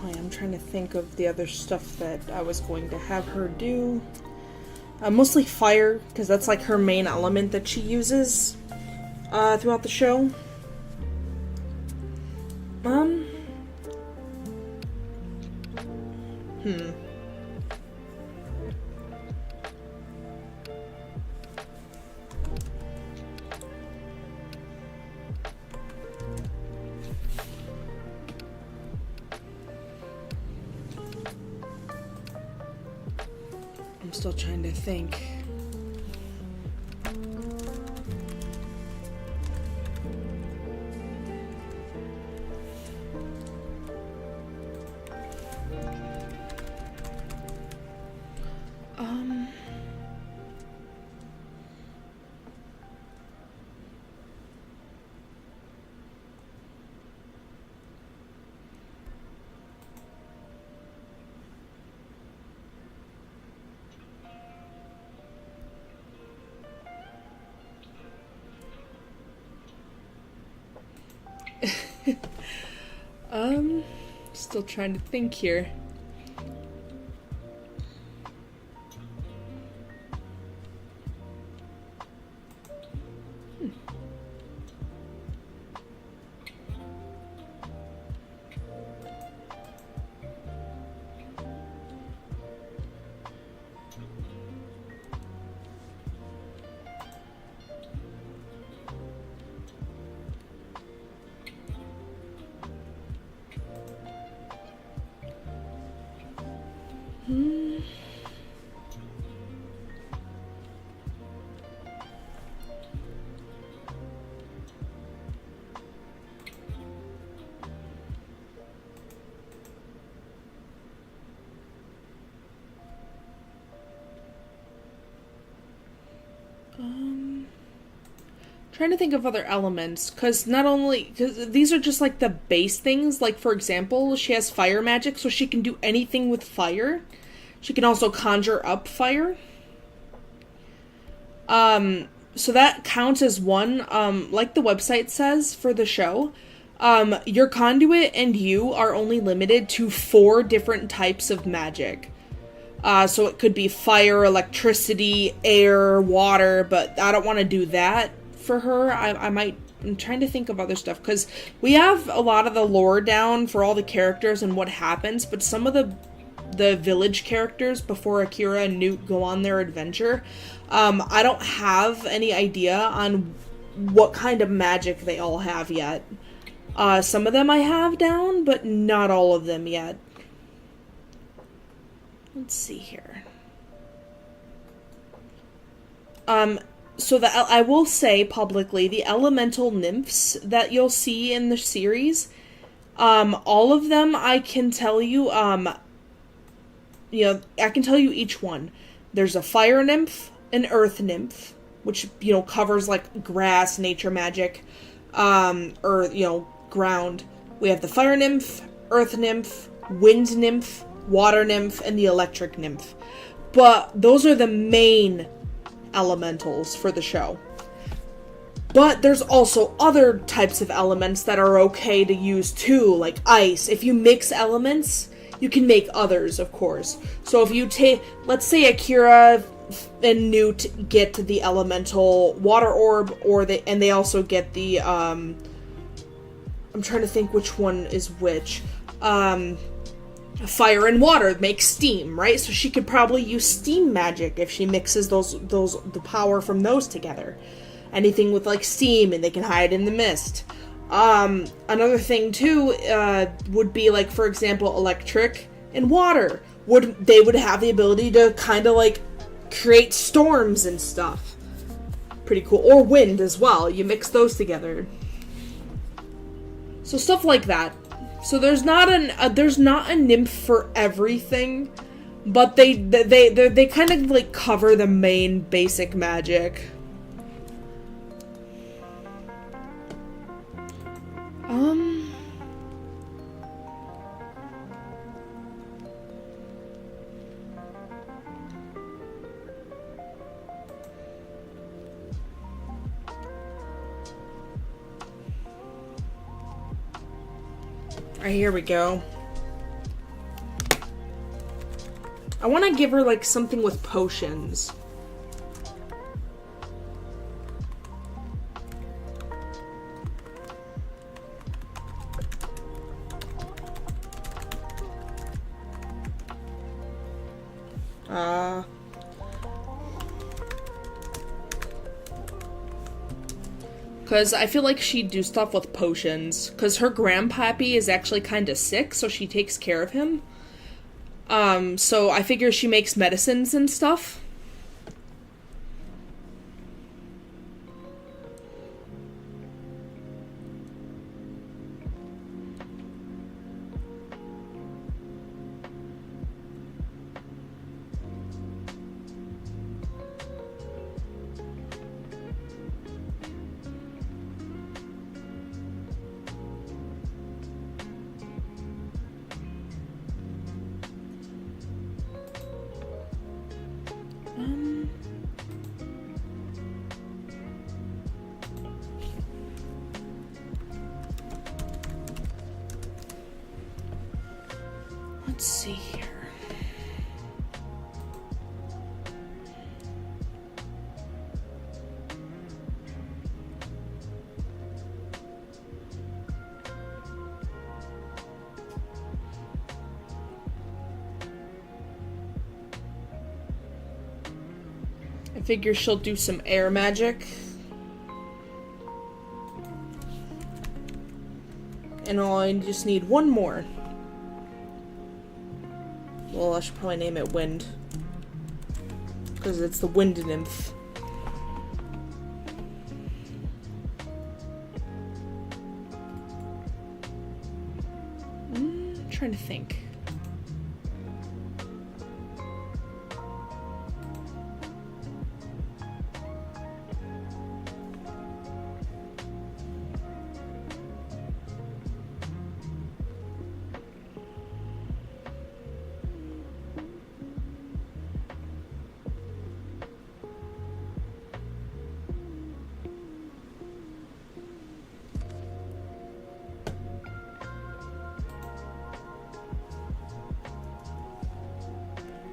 I'm trying to think of the other stuff that I was going to have her do. Mostly fire, because that's like her main element that she uses throughout the show. I'm still trying to think. Still trying to think here. Trying to think of other elements, because these are just like the base things. Like, for example, she has fire magic, so she can do anything with fire. She can also conjure up fire. So that counts as one. Like the website says for the show, your conduit and you are only limited to 4 different types of magic. So it could be fire, electricity, air, water, but I don't want to do that for her. I'm trying to think of other stuff, because we have a lot of the lore down for all the characters and what happens, but some of the village characters before Akira and Newt go on their adventure, I don't have any idea on what kind of magic they all have yet. Some of them I have down, but not all of them yet. Let's see here. So I will say publicly, the elemental nymphs that you'll see in the series, all of them I can tell you, I can tell you each one. There's a fire nymph, an earth nymph, which, covers like grass, nature magic, or, ground. We have the fire nymph, earth nymph, wind nymph, water nymph, and the electric nymph. But those are the main elementals for the show. But there's also other types of elements that are okay to use too, like ice. If you mix elements, you can make others, of course. So if you let's say Akira and Newt get the elemental water orb, and they also get the, I'm trying to think which one is which. Fire and water make steam, right? So she could probably use steam magic if she mixes the power from those together. Anything with like steam, and they can hide in the mist. Another thing too would be like, for example, electric and water. They would have the ability to kind of like create storms and stuff. Pretty cool. Or wind as well. You mix those together. So stuff like that. So there's not a nymph for everything, but they kind of like cover the main basic magic. Alright, here we go. I want to give her, like, something with potions. Because I feel like she'd do stuff with potions. Because her grandpappy is actually kind of sick, so she takes care of him. So I figure she makes medicines and stuff. Let's see here. I figure she'll do some air magic. And I just need one more. Well, I should probably name it Wind. Because it's the Wind Nymph. I'm trying to think.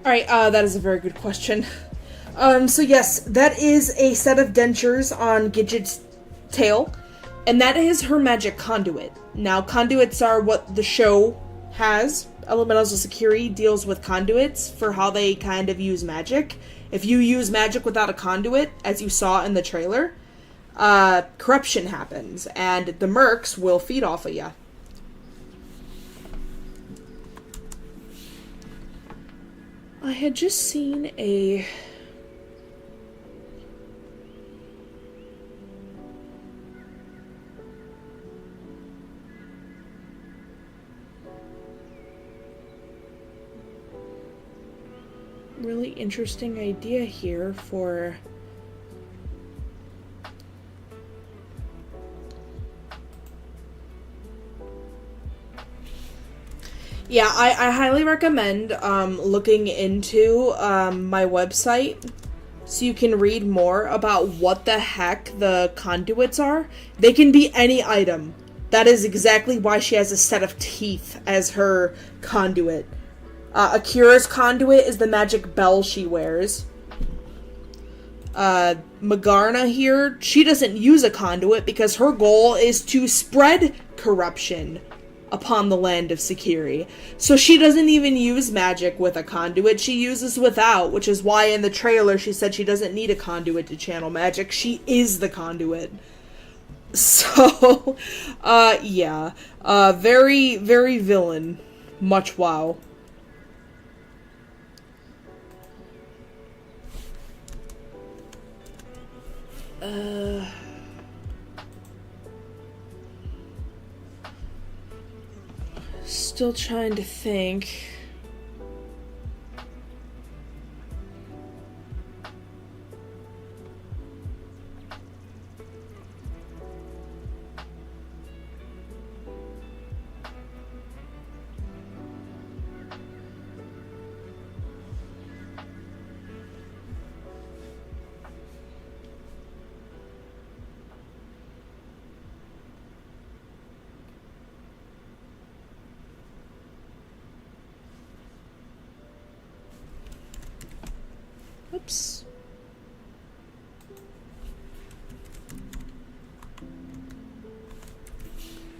Alright, that is a very good question. So yes, that is a set of dentures on Gidget's tail, and that is her magic conduit. Now, conduits are what the show has. Elementals of Security deals with conduits for how they kind of use magic. If you use magic without a conduit, as you saw in the trailer, corruption happens, and the mercs will feed off of you. I had just seen a... really interesting idea here for... Yeah, I highly recommend looking into my website so you can read more about what the heck the conduits are. They can be any item. That is exactly why she has a set of teeth as her conduit. Akira's conduit is the magic bell she wears. Magarna here, she doesn't use a conduit because her goal is to spread corruption upon the land of Sekiri. So she doesn't even use magic with a conduit, she uses without, which is why in the trailer she said she doesn't need a conduit to channel magic. She is the conduit. So, yeah. Very, very villain. Much wow. Still trying to think. Oops.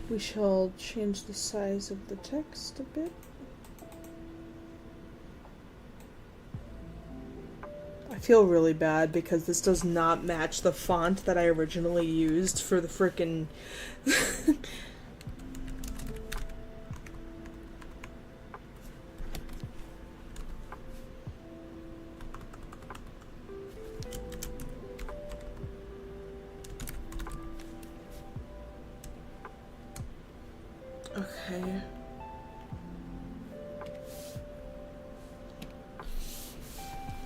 We shall change the size of the text a bit. I feel really bad because this does not match the font that I originally used for the frickin' Okay.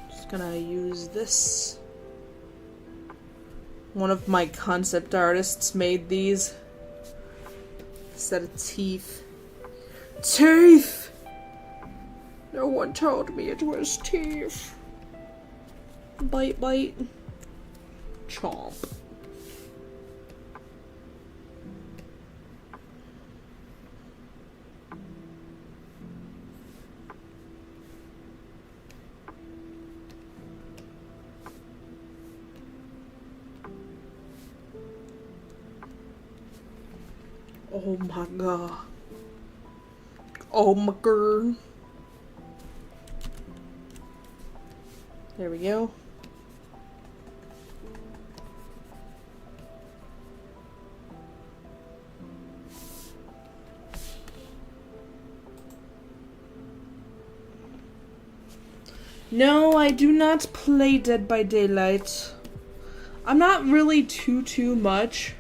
Just gonna use this. One of my concept artists made these. Set of teeth. Teeth! No one told me it was teeth. Bite, bite. Chomp. Oh my god. Oh my god. There we go. No, I do not play Dead by Daylight. I'm not really too much.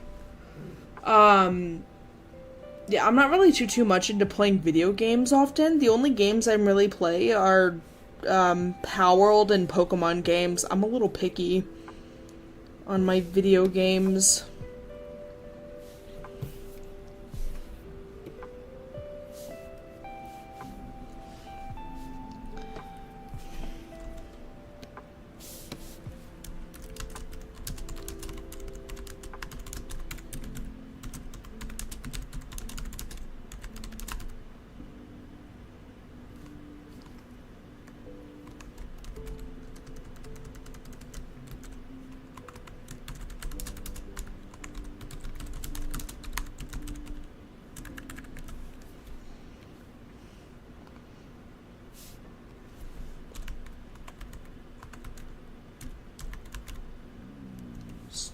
Yeah, I'm not really too much into playing video games often. The only games I really play are palworld and Pokemon games. I'm a little picky on my video games.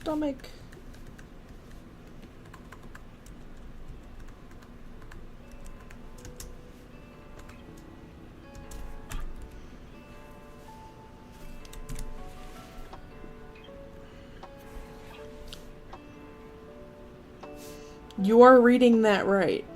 stomach. You are reading that right.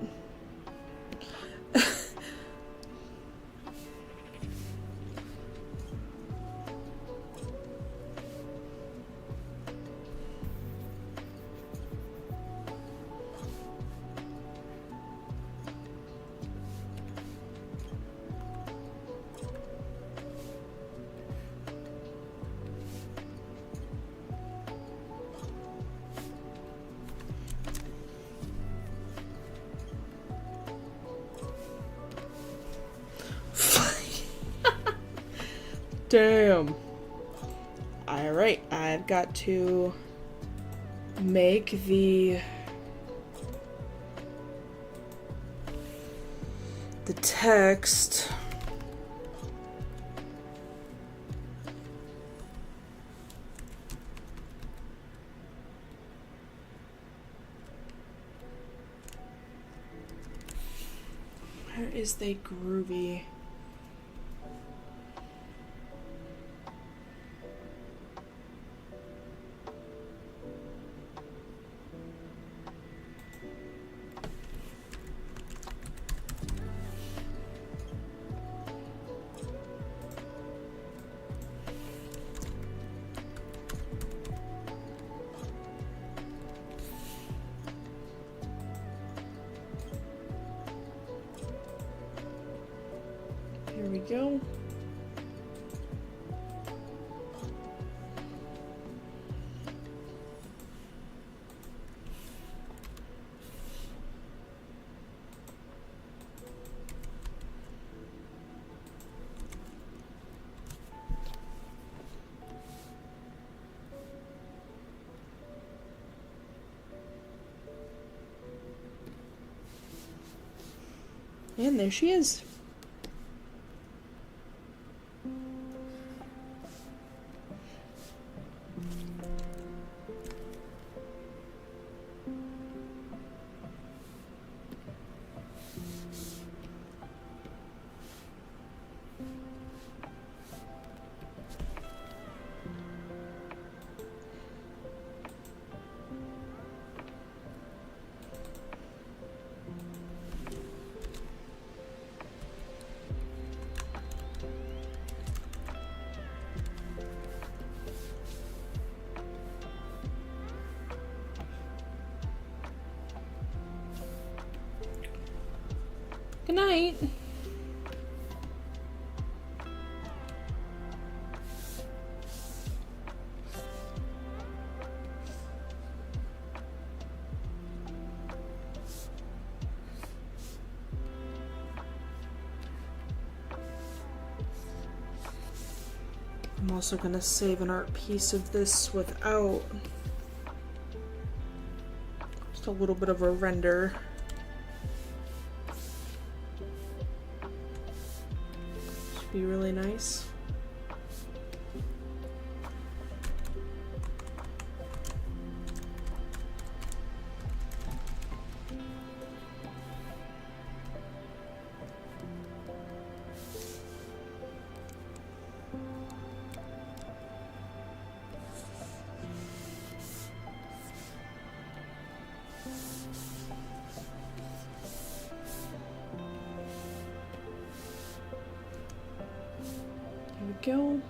Damn. Alright, I've got to make the text. Where is the groovy? Here we go. And there she is. Good night. I'm also going to save an art piece of this without just a little bit of a render. Should be really nice. Go.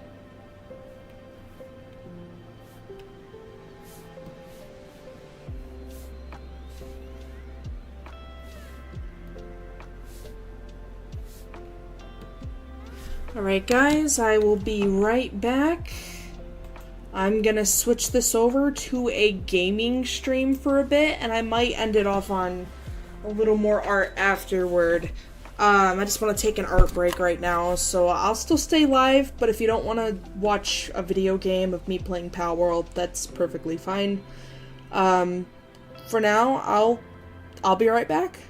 Alright guys, I will be right back. I'm gonna switch this over to a gaming stream for a bit, and I might end it off on a little more art afterward. I just want to take an art break right now, so I'll still stay live, but if you don't want to watch a video game of me playing palworld, that's perfectly fine. For now, I'll be right back.